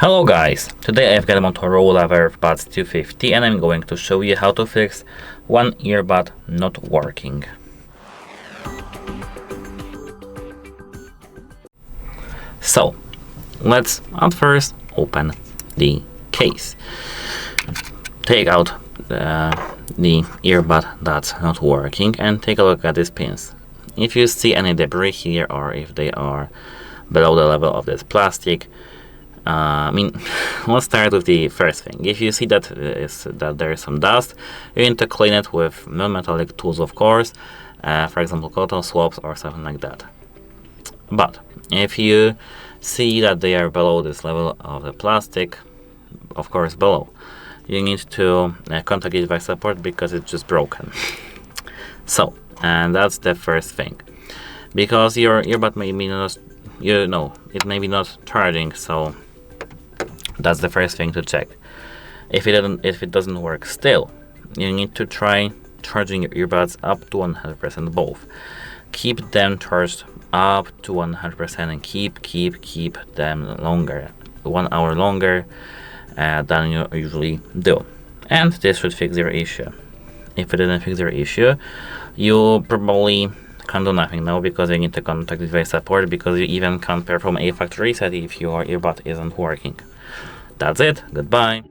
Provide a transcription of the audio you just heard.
Hello guys, today I've got a Motorola Vervebuds 250 and I'm going to show you how to fix one earbud not working. So, let's at first open the case. Take out the earbud that's not working and take a look at these pins. If you see any debris here or if they are below the level of this plastic, let's start with the first thing. If you see that there is some dust, you need to clean it with non-metallic tools, of course, for example cotton swabs or something like that. But if you see that they are below this level of the plastic, of course below, you need to contact the device support because it's just broken. So, and that's the first thing, because your earbud may be not, it may be not charging, so that's the first thing to check. If it doesn't work still, you need to try charging your earbuds up to 100% both. Keep them charged up to 100% and keep them longer, 1 hour longer than you usually do. And this should fix your issue. If it didn't fix your issue, you probably can't do nothing now because you need to contact device support, because you even can't perform a factory reset if your earbud isn't working. That's it. Goodbye.